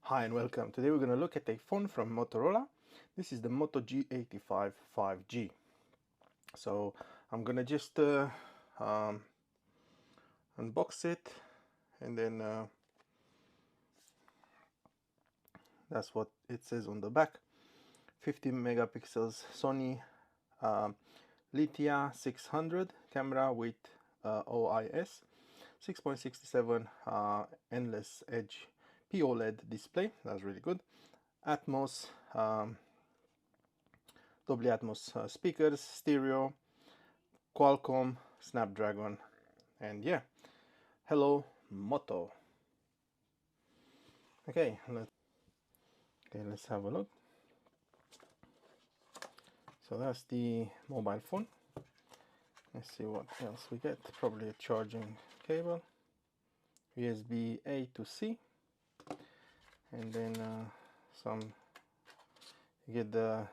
Hi and welcome. Today we're going to look at a phone from Motorola. This is the Moto G85 5G. So I'm going to just unbox it, and then that's what it says on the back. 50 megapixels Sony Lithia 600 camera with OIS, 6.67 endless edge P-OLED display. That's really good. Atmos, Dolby Atmos speakers, stereo, Qualcomm, Snapdragon, and yeah, hello Moto. Okay, let's have a look. So that's the mobile phone. Let's see what else we get. Probably a charging cable, USB A to C, and then you get the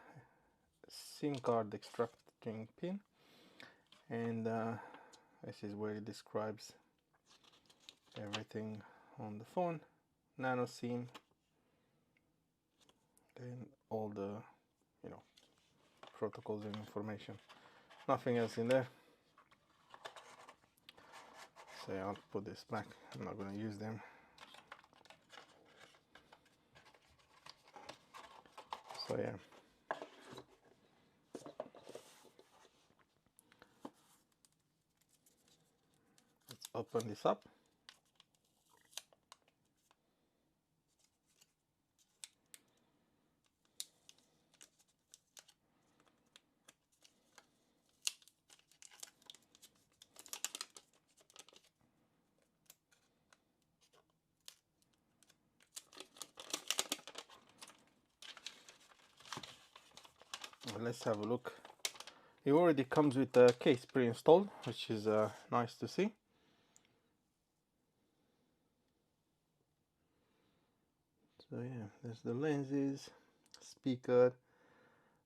SIM card extracting pin, and this is where it describes everything on the phone. Nano SIM, and all the protocols and information. Nothing else in there. So I'll put this back. I'm not going to use them. So yeah. Let's open this up. Let's have a look. It already comes with a case pre-installed, which is nice to see. So yeah, there's the lenses, speaker.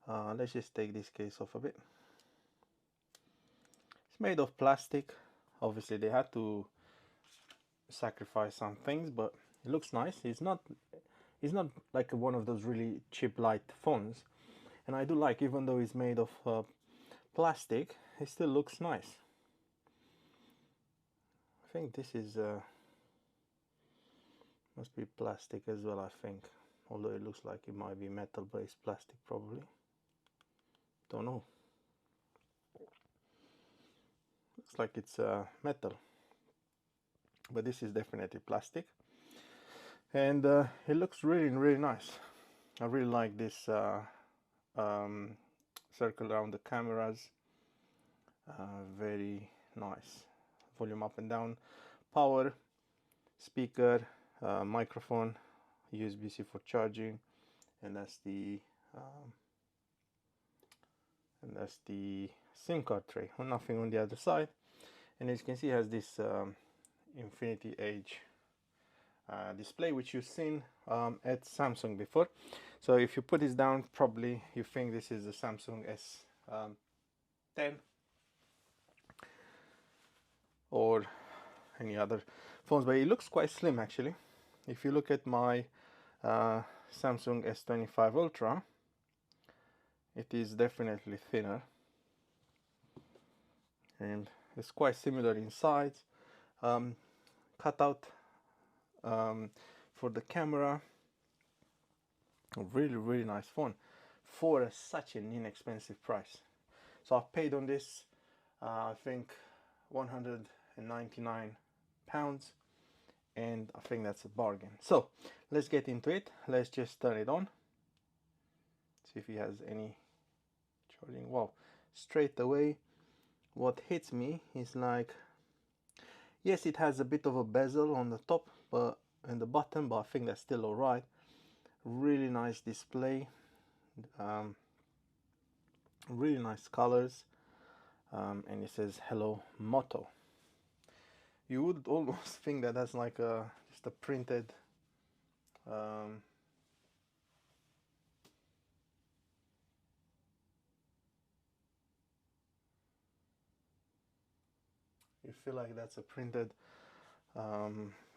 Let's just take this case off a bit. It's made of plastic. Obviously they had to sacrifice some things, but it looks nice. It's not like one of those really cheap light phones, and I do like, even though it's made of plastic, it still looks nice. I think this is must be plastic as well, I think, although it looks like it might be metal based plastic, probably. Don't know. Looks like it's metal, but this is definitely plastic, and it looks really nice. I really like this circle around the cameras. Very nice. Volume up and down, power, speaker, microphone, USB-C for charging, and that's the SIM card tray. Nothing on the other side, and as you can see, it has this Infinity Edge display, which you've seen at Samsung before. So if you put this down, probably you think this is a Samsung S10 or any other phones, but it looks quite slim actually. If you look at my Samsung S25 Ultra, it is definitely thinner, and it's quite similar in size. Cutout for the camera. A really nice phone for such an inexpensive price. So I've paid on this I think £199, and I think that's a bargain. So let's get into it. Let's just turn it on, see if it has any charging. Wow, straight away what hits me is like, yes, it has a bit of a bezel on the top and the bottom, but I think that's still all right. Really nice display, really nice colors, and it says hello Moto. You would almost think that that's like just a printed you feel like that's a printed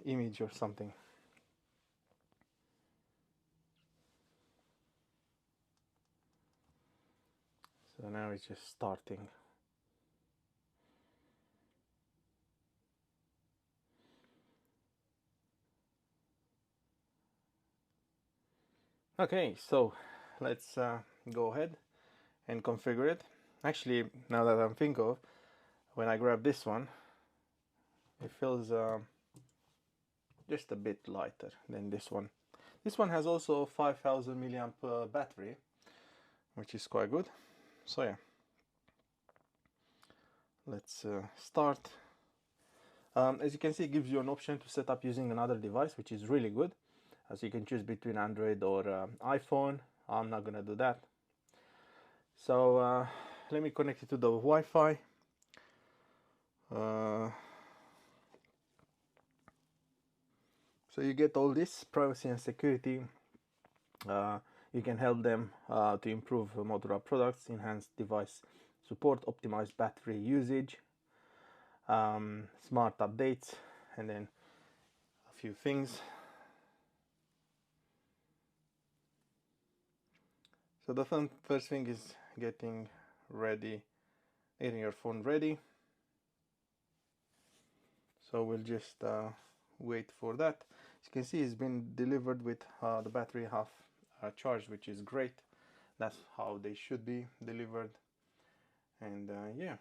image or something. So now it's just starting. Okay, so let's go ahead and configure it. Actually, now that I'm thinking of, when I grab this one, it feels just a bit lighter than this one. This one has also a 5000 milliamp battery, which is quite good. So yeah, let's start. As you can see, it gives you an option to set up using another device, which is really good. As you can choose between Android or iPhone. I'm not gonna do that. So let me connect it to the Wi-Fi. So you get all this privacy and security. You can help them to improve Motorola products, enhance device support, optimize battery usage, smart updates, and then a few things. So the first thing is getting your phone ready. So we'll just wait for that. As you can see, it's been delivered with the battery half charged, which is great. That's how they should be delivered. And yeah,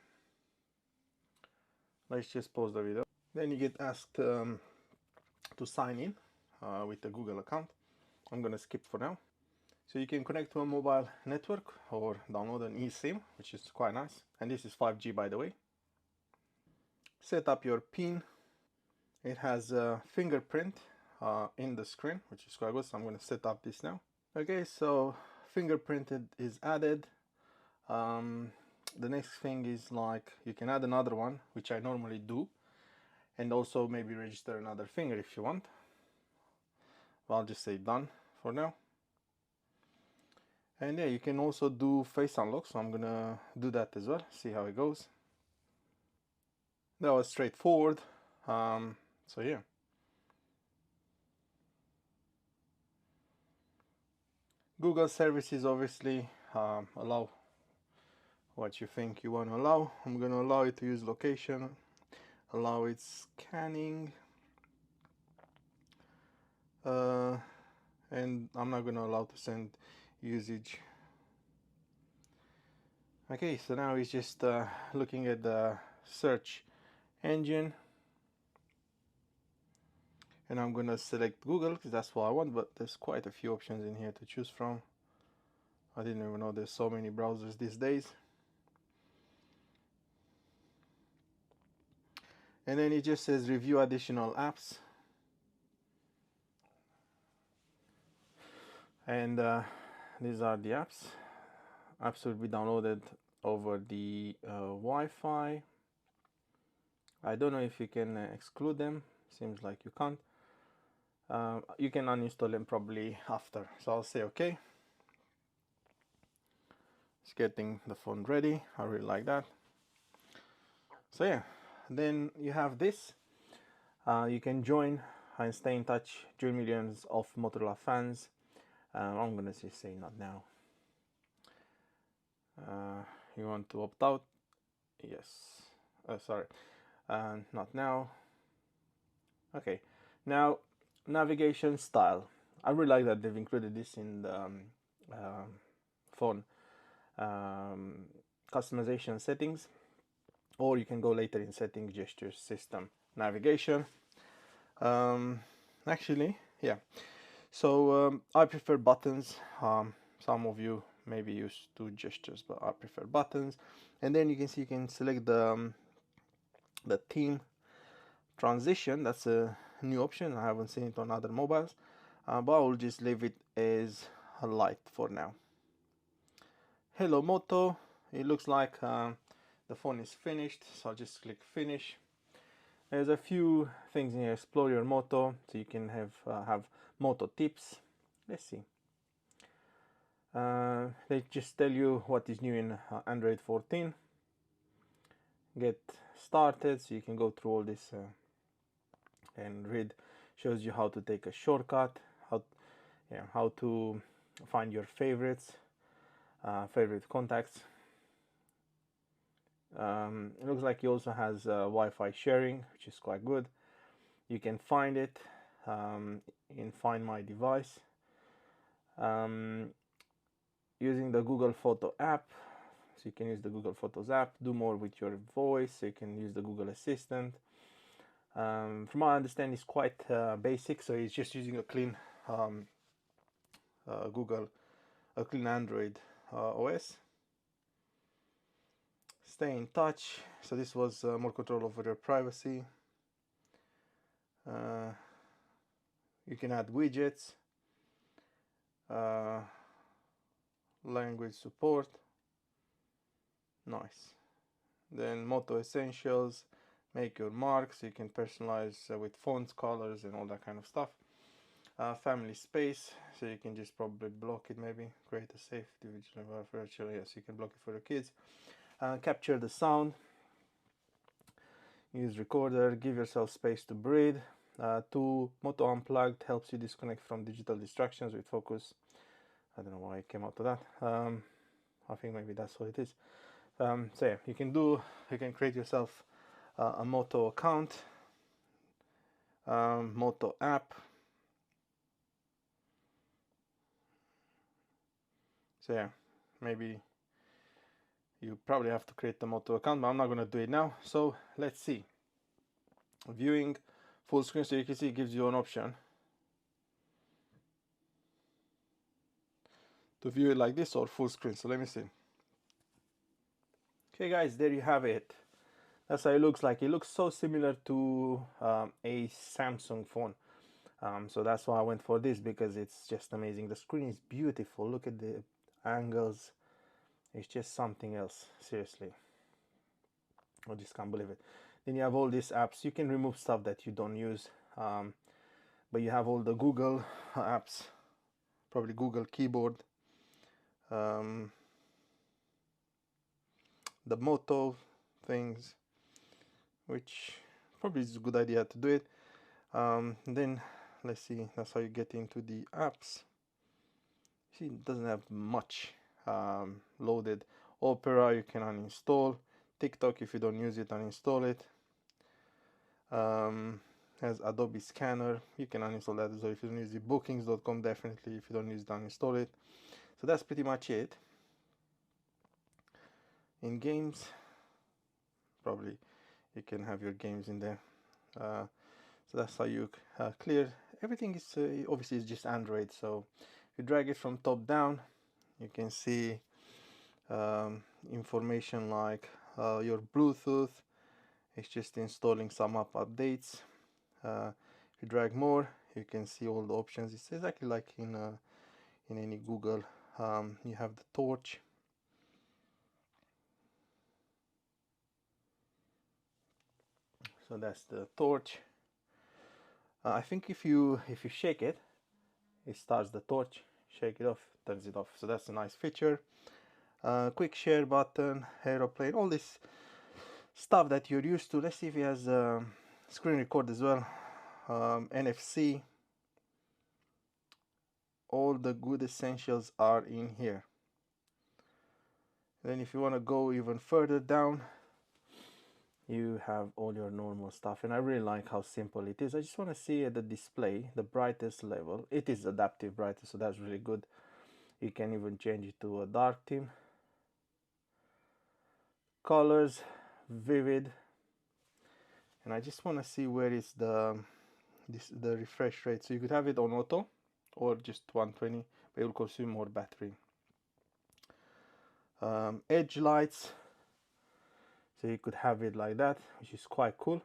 let's just pause the video. Then you get asked to sign in with a Google account. I'm gonna skip for now. So you can connect to a mobile network or download an eSIM, which is quite nice. And this is 5G, by the way. Set up your PIN. It has a fingerprint in the screen, which is quite good. So I'm going to set up this now. Okay, so fingerprinted is added. The next thing is like you can add another one, which I normally do, and also maybe register another finger if you want. Well, I'll just say done for now. And yeah, you can also do face unlock, so I'm gonna do that as well, see how it goes. That was straightforward. So yeah. Google services obviously allow what you think you want to allow. I'm going to allow it to use location, allow it scanning, and I'm not going to allow to send usage. Okay, so now it's just looking at the search engine, and I'm going to select Google because that's what I want, but there's quite a few options in here to choose from. I didn't even know there's so many browsers these days. And then it just says review additional apps. And these are the apps. Apps will be downloaded over the Wi-Fi. I don't know if you can exclude them. Seems like you can't. You can uninstall them probably after. So I'll say okay. It's getting the phone ready. I really like that. So yeah, then you have this. You can join and stay in touch. Join millions of Motorola fans. I'm gonna just say not now. You want to opt out? Yes. Sorry. Not now. Okay. Now, navigation style. I really like that they've included this in the phone customization settings, or you can go later in settings, gestures, system, navigation. Actually, yeah. So I prefer buttons. Some of you may be used to gestures, but I prefer buttons. And then you can see you can select the theme transition. That's a new option. I haven't seen it on other mobiles, but I will just leave it as a light for now. Hello Moto. It looks like the phone is finished, so I'll just click finish. There's a few things in here. Explore your Moto, so you can have Moto tips. Let's see. They just tell you what is new in Android 14. Get started, so you can go through all this and read. Shows you how to take a shortcut, how to find your favorites, favorite contacts. It looks like it also has Wi-Fi sharing, which is quite good. You can find it in Find My Device um, using the Google Photo app. So you can use the Google Photos app, do more with your voice. So you can use the Google Assistant. From what I understand, it's quite basic. So it's just using a clean a clean Android OS. Stay in touch. So this was more control over your privacy. You can add widgets, language support. Nice. Then Moto Essentials, make your mark, so you can personalize with fonts, colors, and all that kind of stuff. Family space, so you can just probably block it, maybe create a safety virtual. Yes, you can block it for your kids. Capture the sound. Use recorder. Give yourself space to breathe. Moto Unplugged helps you disconnect from digital distractions with focus. I don't know why I came out to that. I think maybe that's what it is. So yeah, you can create yourself a Moto account, Moto app. So yeah, maybe you probably have to create the Moto account, but I'm not going to do it now. So let's see. Viewing full screen, so you can see it gives you an option to view it like this or full screen. So let me see. Okay guys, there you have it. That's how it looks like. It looks so similar to a Samsung phone. So that's why I went for this, because it's just amazing. The screen is beautiful. Look at the angles. It's just something else, seriously. I just can't believe it. Then you have all these apps. You can remove stuff that you don't use, but you have all the Google apps, probably Google Keyboard, the Moto things, which probably is a good idea to do it. Then let's see, that's how you get into the apps. See, it doesn't have much loaded. Opera you can uninstall. TikTok, if you don't use it, uninstall it. Has Adobe Scanner, you can uninstall that as well if you don't use it. Bookings.com, definitely, if you don't use it, uninstall it. So that's pretty much it. In games, probably you can have your games in there. So that's how you clear. Everything is obviously it's just Android, so if you drag it from top down, you can see information like your Bluetooth. It's just installing some app updates. If you drag more, you can see all the options. It's exactly like in any Google. You have the torch. So that's the torch. I think if you shake it, it starts the torch. Shake it off, turns it off. So that's a nice feature. Quick share button, aeroplane, all this stuff that you're used to. Let's see if he has screen record as well. NFC. All the good essentials are in here. Then if you want to go even further down, you have all your normal stuff, and I really like how simple it is. I just want to see at the display the brightest level. It is adaptive brightness, so that's really good. You can even change it to a dark theme. Colors, vivid, and I just want to see where is the refresh rate. So you could have it on auto or just 120, but it will consume more battery. Edge lights, so you could have it like that, which is quite cool.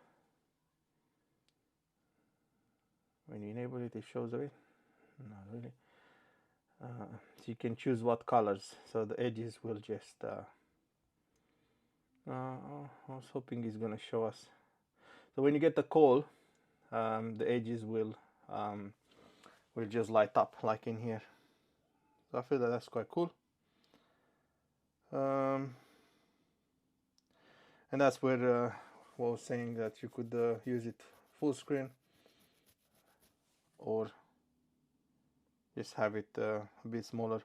When you enable it, it shows a bit. Not really. So you can choose what colors, so the edges will just I was hoping it's gonna show us. So when you get the call, the edges will just light up like in here. So I feel that that's quite cool. And that's where I was saying that you could use it full screen or just have it a bit smaller.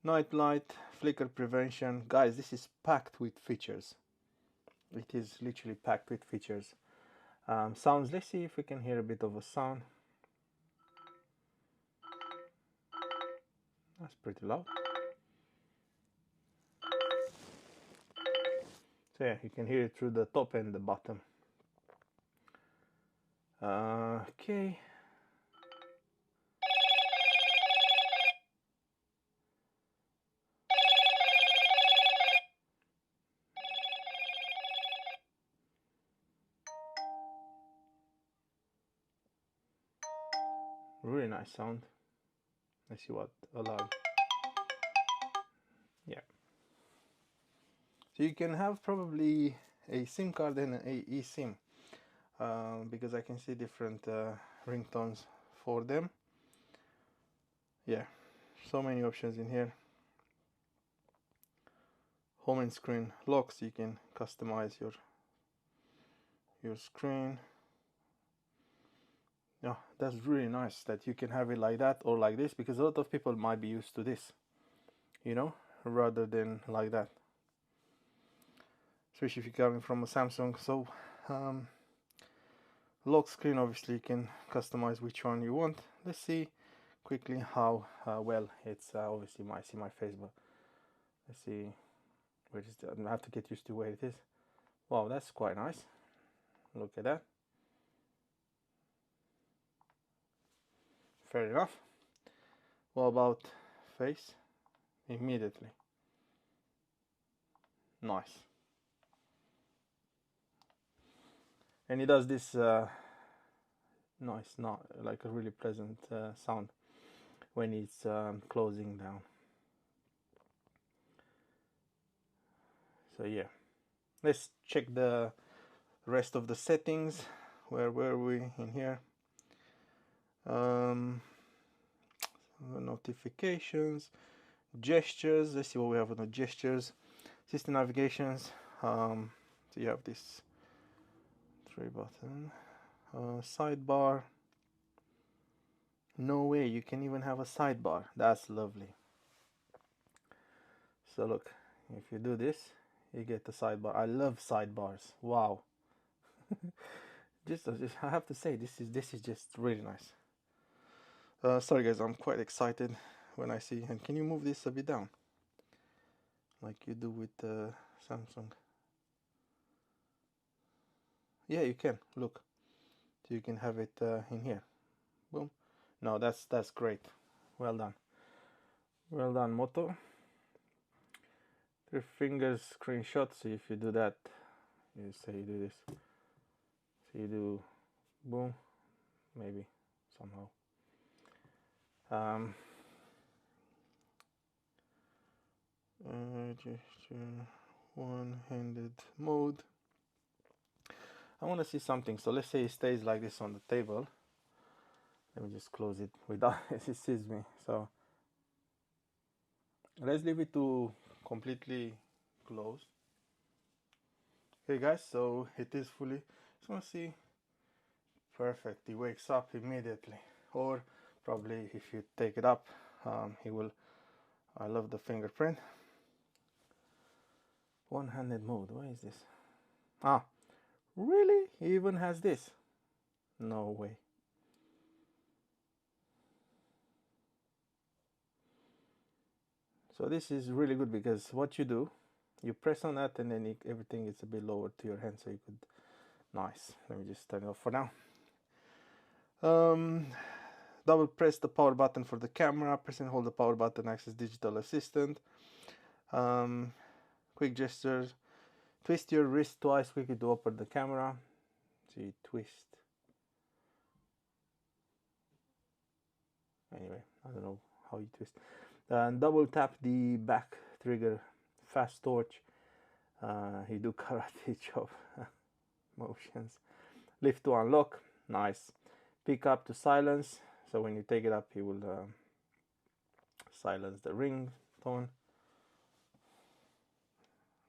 Night light, flicker prevention. Guys, this is packed with features. It is literally packed with features. Sounds, let's see if we can hear a bit of a sound. That's pretty loud. So yeah, you can hear it through the top and the bottom. Okay. Really nice sound. Let's see what allowed. Yeah. So you can have probably a SIM card and a eSIM, because I can see different ringtones for them. Yeah, so many options in here. Home and screen locks, you can customize your screen. Yeah, that's really nice that you can have it like that or like this, because a lot of people might be used to this, you know, rather than like that, especially if you're coming from a Samsung. So lock screen, obviously you can customize which one you want. Let's see quickly how well it's obviously my see my face, but let's see where is it. I have to get used to where it is. Wow, that's quite nice. Look at that. Fair enough. What about face? Immediately. Nice. And it does this nice, not like a really pleasant sound when it's closing down. So yeah, let's check the rest of the settings. Where were we in here? Notifications, gestures. Let's see what we have on the gestures. System navigations. So you have this 3-button sidebar. No way, you can even have a sidebar. That's lovely. So look, if you do this, you get the sidebar. I love sidebars. Wow. just I have to say, this is just really nice. Sorry guys, I'm quite excited when I see. And can you move this a bit down, like you do with Samsung? Yeah, you can. Look, so you can have it in here. Boom. No, that's great. Well done. Well done, Moto. 3 fingers screenshot. So if you do that, you say you do this. So you do boom, maybe somehow. Gesture, one-handed mode. I want to see something. So let's say it stays like this on the table. Let me just close it without it sees me. So let's leave it to completely closed. Okay guys, so it is fully, just want to see. Perfect, he wakes up immediately. Or probably if you take it up, he will. I love the fingerprint. One-handed mode, what is this? Ah, really? He even has this? No way. So this is really good, because what you do, you press on that and then everything is a bit lower to your hand, so you could. Nice. Let me just turn it off for now. Double press the power button for the camera. Press and hold the power button, access digital assistant. Quick gestures. Twist your wrist twice quickly to open the camera. See, twist. Anyway, I don't know how you twist. And double tap the back trigger. Fast torch. You do karate chop motions. Lift to unlock. Nice. Pick up to silence. So when you take it up, he will silence the ringtone.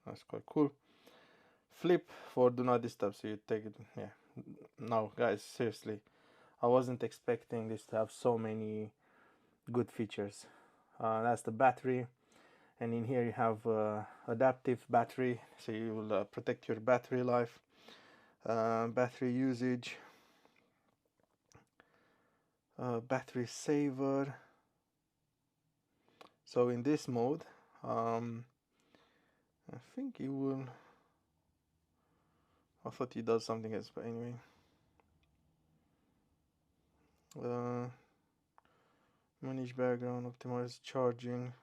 That's quite cool. Flip for do not disturb. So you take it. Yeah. Now, guys, seriously, I wasn't expecting this to have so many good features. That's the battery. And in here you have adaptive battery, so you will protect your battery life, battery usage, battery saver. So in this mode, I think it will, I thought he does something else, but anyway. Manage background, optimize charging.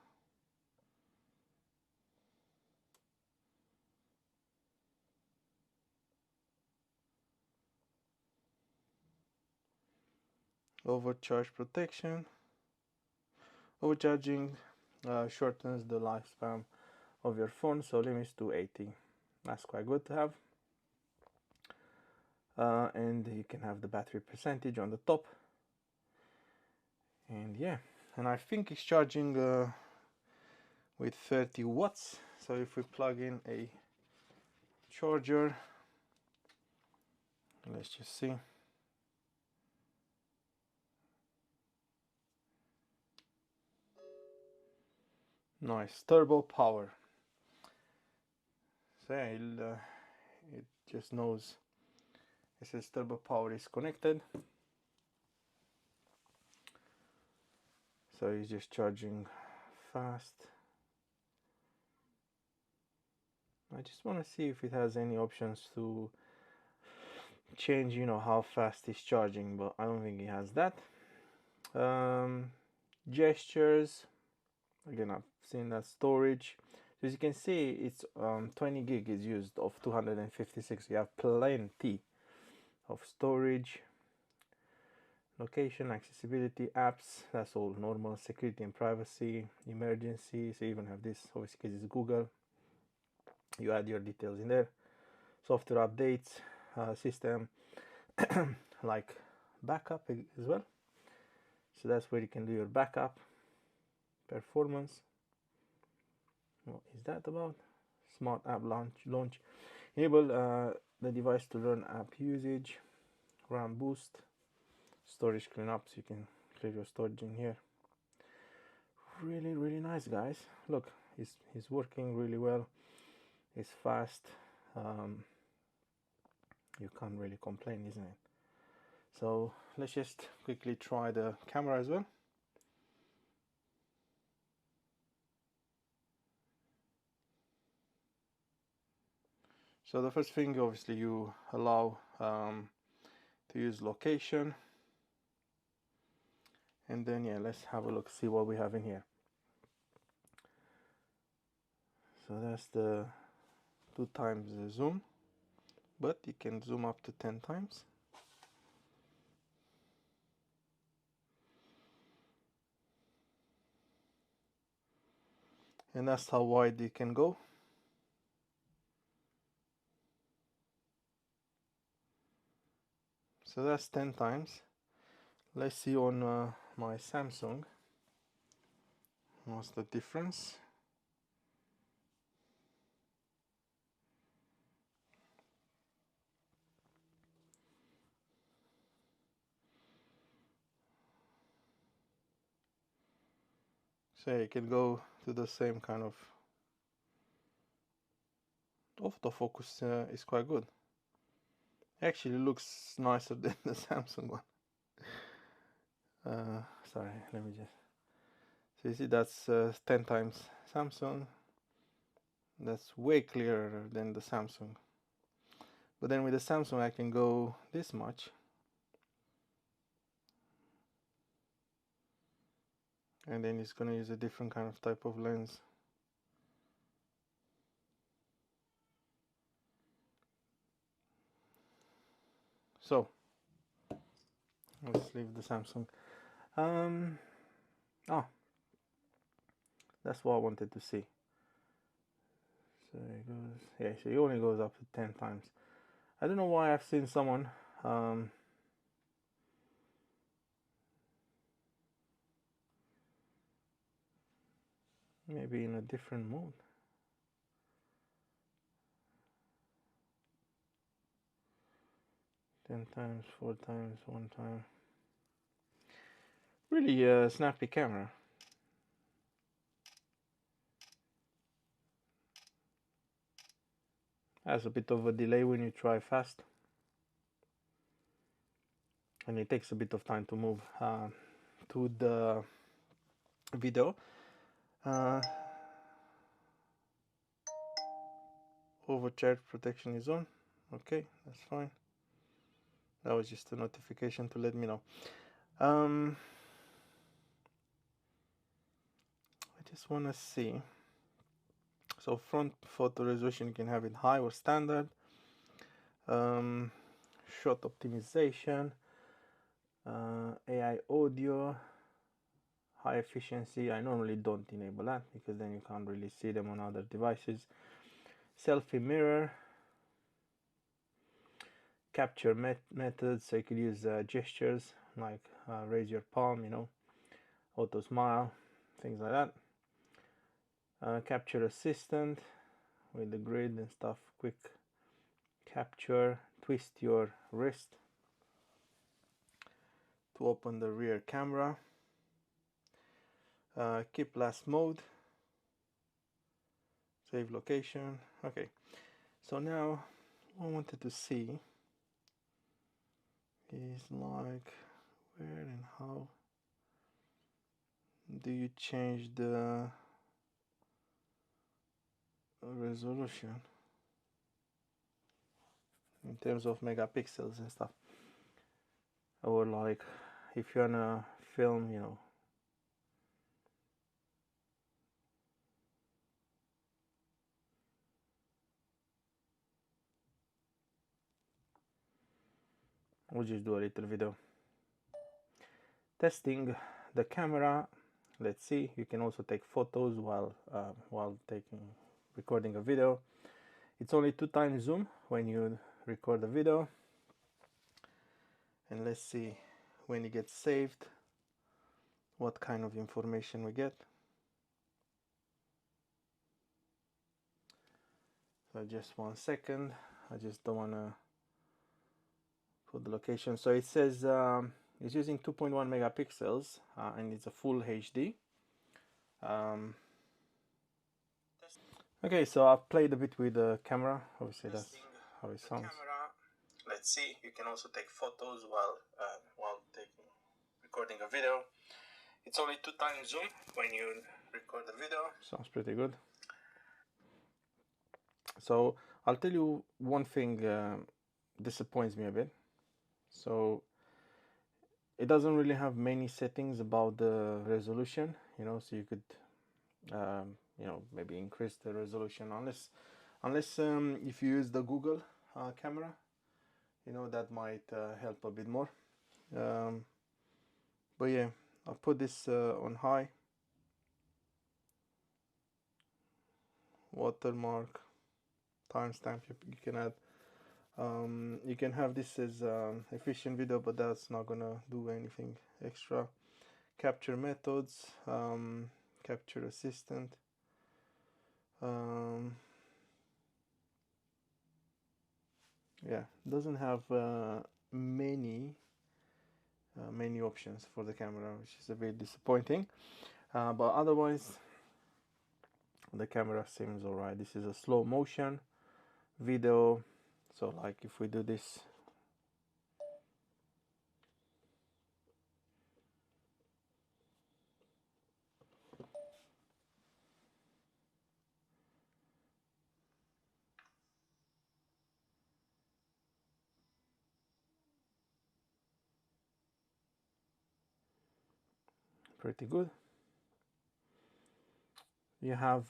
Overcharge protection. Overcharging shortens the lifespan of your phone, so limits to 80. That's quite good to have. And you can have the battery percentage on the top. And yeah, and I think it's charging with 30 watts. So if we plug in a charger, let's just see. Nice turbo power. So yeah, it just knows it says turbo power is connected. So it's just charging fast. I just want to see if it has any options to change, you know, how fast it's charging, but I don't think it has that. Gestures, again, I've seen that. Storage, so as you can see, it's 20 gig is used of 256. You have plenty of storage. Location, accessibility, apps, that's all normal. Security and privacy, emergency, so you even have this, obviously because it's Google, you add your details in there. Software updates, system like backup as well, so that's where you can do your backup. Performance, what is that about? Smart app launch. Enable the device to learn app usage. RAM boost. Storage cleanup, so you can clear your storage in here. Really nice, guys. Look, he's working really well. It's fast. You can't really complain, isn't it? So let's just quickly try the camera as well. So the first thing, obviously, you allow to use location, and then yeah, let's have a look, see what we have in here. So that's the 2 times the zoom, but you can zoom up to 10 times. And that's how wide you can go. So that's 10 times. Let's see on my Samsung what's the difference. So you can go to the same kind of autofocus, is quite good. Actually looks nicer than the Samsung one. Sorry, let me just, so you see that's 10 times Samsung. That's way clearer than the Samsung. But then with the Samsung I can go this much. And then it's gonna use a different kind of type of lens. So let's leave the Samsung. That's what I wanted to see. So it goes, yeah, so it only goes up to 10 times. I don't know why I've seen someone maybe in a different mode. Ten times, 4 times, 1 time. Really snappy camera. Has a bit of a delay when you try fast, and it takes a bit of time to move to the video. Overcharge protection is on. Okay, that's fine. That was just a notification to let me know. I just want to see. So front photo resolution, you can have it high or standard. Shot optimization, AI audio, high efficiency. I normally don't enable that because then you can't really see them on other devices. Selfie mirror, capture methods, so you could use gestures like raise your palm, you know, auto smile, things like that. Capture assistant with the grid and stuff, quick capture, twist your wrist to open the rear camera, keep last mode, save location. Okay, so now what I wanted to see is like where and how do you change the resolution in terms of megapixels and stuff, or like if you're gonna film, you know, we'll just do a little video testing the camera. Let's see, you can also take photos while recording a video. It's only 2x zoom when you record a video, and let's see when it gets saved what kind of information we get. So just 1 second, I just don't want to put the location. So it says it's using 2.1 megapixels and it's a full HD. Okay, so I've played a bit with the camera. Obviously that's how it sounds. Let's see, you can also take photos while recording a video. It's only 2x zoom when you record the video. Sounds pretty good. So I'll tell you one thing disappoints me a bit. So it doesn't really have many settings about the resolution, you know, so you could you know, maybe increase the resolution unless if you use the Google camera, you know, that might help a bit more. But yeah, I'll put this on high. Watermark, timestamp you can add. You can have this as efficient video, but that's not gonna do anything extra. Capture methods, capture assistant. Yeah, doesn't have many options for the camera, which is a bit disappointing. But otherwise, the camera seems alright. This is a slow motion video, so like if we do this, pretty good. You have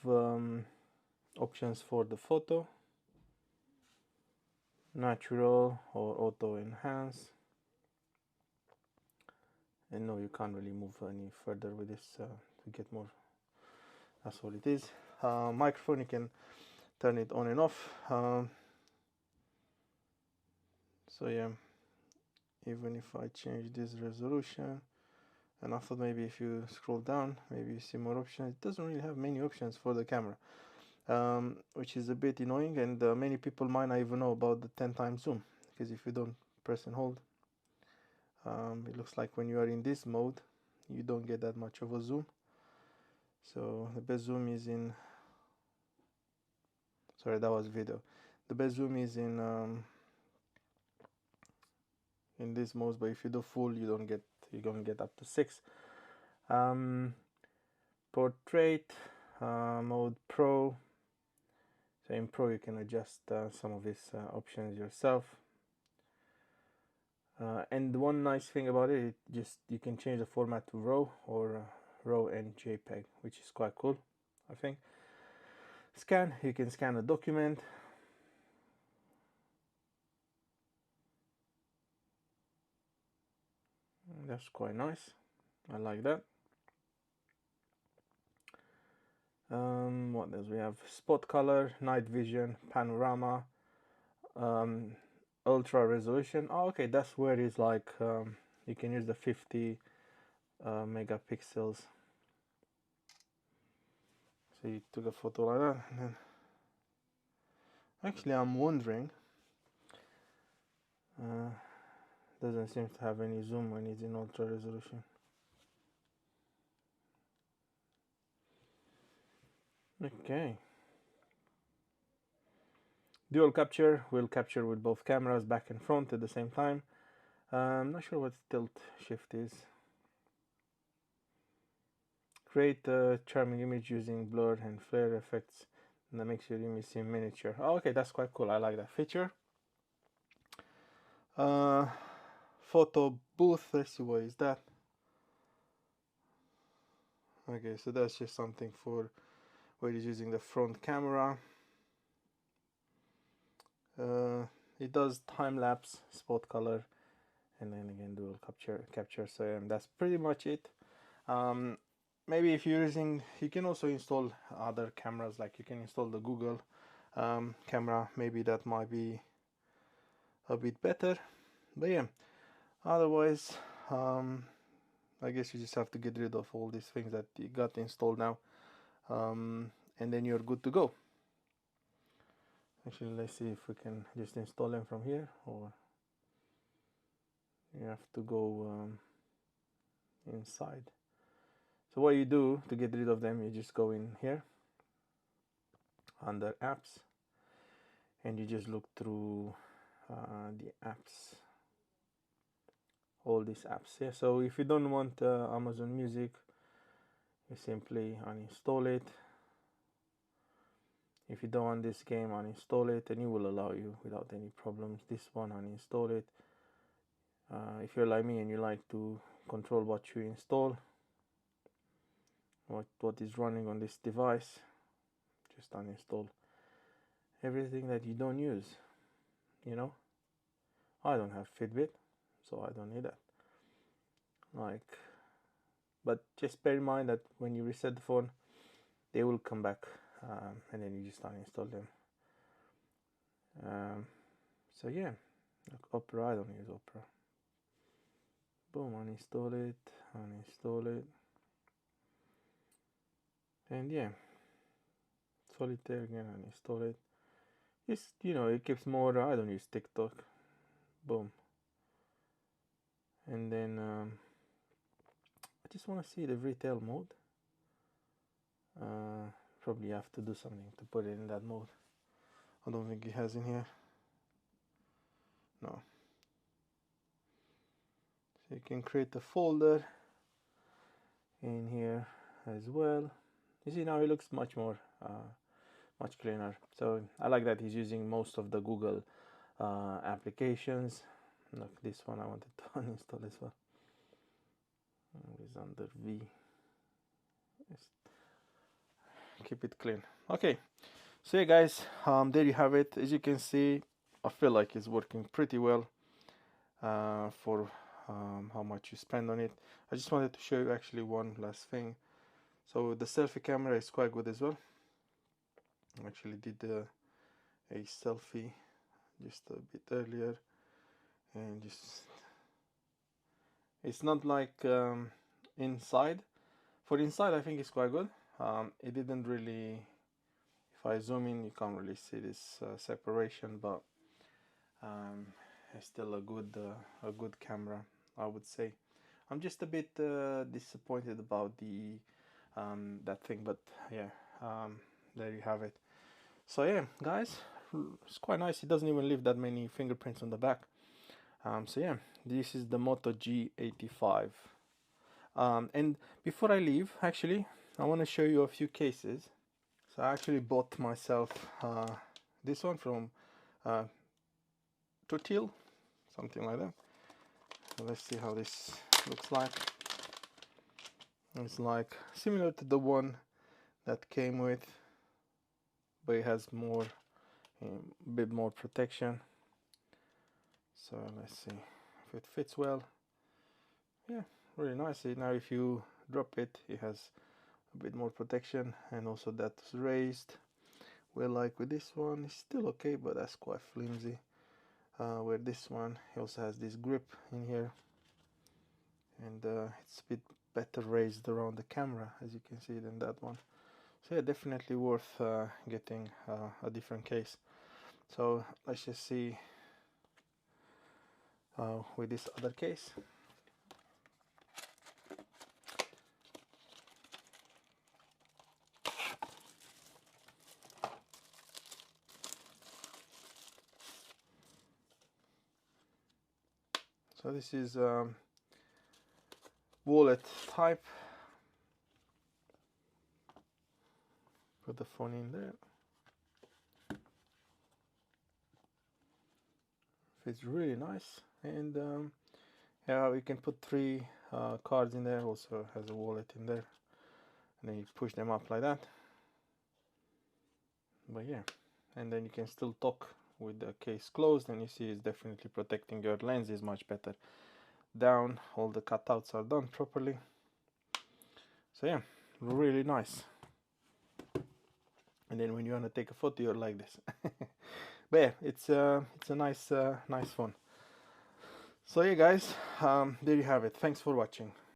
options for the photo, natural or auto enhance, and no, you can't really move any further with this to get more. That's all it is. Microphone, you can turn it on and off. So yeah, even if I change this resolution, and I thought maybe if you scroll down, maybe you see more options. It doesn't really have many options for the camera, which is a bit annoying, and many people might not even know about the 10x zoom, because if you don't press and hold, it looks like when you are in this mode, you don't get that much of a zoom. So the best zoom is in, sorry, that was video. the best zoom is in this mode, but if you do full, you're gonna get up to 6. Portrait mode Pro. So in Pro you can adjust some of these options yourself. And one nice thing about it, you can change the format to RAW or RAW and JPEG, which is quite cool, I think. Scan, you can scan a document. That's quite nice. I like that. What else we have? Spot color, night vision, panorama, ultra resolution. Oh, okay, that's where it's like you can use the 50 megapixels. So you took a photo like that, and then actually I'm wondering, doesn't seem to have any zoom when it's in ultra resolution. Okay. Dual capture will capture with both cameras back and front at the same time. I'm not sure what tilt shift is. Create a charming image using blur and flare effects, and that makes your image seem miniature. Oh, okay, that's quite cool. I like that feature. Photo booth. Let's see, what is that? Okay, so that's just something for where it's using the front camera. It does time lapse, spot color, and then again dual capture. So that's pretty much it. Maybe if you're using, you can also install other cameras, like you can install the Google camera. Maybe that might be a bit better, but yeah, otherwise I guess you just have to get rid of all these things that you got installed now, and then you're good to go. Actually, let's see if we can just install them from here, or you have to go inside. So what you do to get rid of them, you just go in here under apps, and you just look through the apps, all these apps. Yeah, so if you don't want Amazon Music, you simply uninstall it. If you don't want this game, uninstall it, and it will allow you without any problems. This one, uninstall it. If you're like me and you like to control what you install, what is running on this device, just uninstall everything that you don't use. You know, I don't have Fitbit, so I don't need that. But just bear in mind that when you reset the phone, they will come back, and then you just uninstall them. So yeah, like Opera, I don't use Opera. Boom, uninstall it, and yeah, Solitaire again, uninstall it. Just, it keeps more. I don't use TikTok. Boom. And then I just want to see the retail mode. Probably have to do something to put it in that mode. I don't think it has in here. No. So you can create a folder in here as well. You see, now it looks much more much cleaner. So I like that he's using most of the Google applications. Look, this one I wanted to uninstall as well. It's under V. Just keep it clean. Okay, so yeah guys, there you have it. As you can see, I feel like it's working pretty well for how much you spend on it. I just wanted to show you actually one last thing. So the selfie camera is quite good as well. I actually did a selfie just a bit earlier, and just, it's not like inside. For inside, I think it's quite good. It didn't really, if I zoom in, you can't really see this separation, but it's still a good camera, I would say. I'm just a bit disappointed about the that thing, but yeah, there you have it. So yeah guys, it's quite nice. It doesn't even leave that many fingerprints on the back. So yeah, this is the Moto G85. And before I leave, actually, I want to show you a few cases. So I actually bought myself this one from Tutil, something like that. So let's see how this looks like. It's like similar to the one that came with, but it has more, a bit more protection. So let's see if it fits well. Yeah, really nice. Now if you drop it, it has a bit more protection, and also that's raised. Well, like with this one, it's still okay, but that's quite flimsy. Where this one, it also has this grip in here, and it's a bit better raised around the camera, as you can see, than that one. So yeah, definitely worth getting a different case. So let's just see with this other case. So this is wallet type. Put the phone in there. Fits really nice, and yeah, we can put 3 cards in there. Also has a wallet in there, and then you push them up like that. But yeah, and then you can still talk with the case closed, and you see it's definitely protecting your lenses much better. Down, all the cutouts are done properly. So yeah, really nice. And then when you want to take a photo, you're like this. But yeah, it's a nice nice phone. So yeah guys, there you have it. Thanks for watching.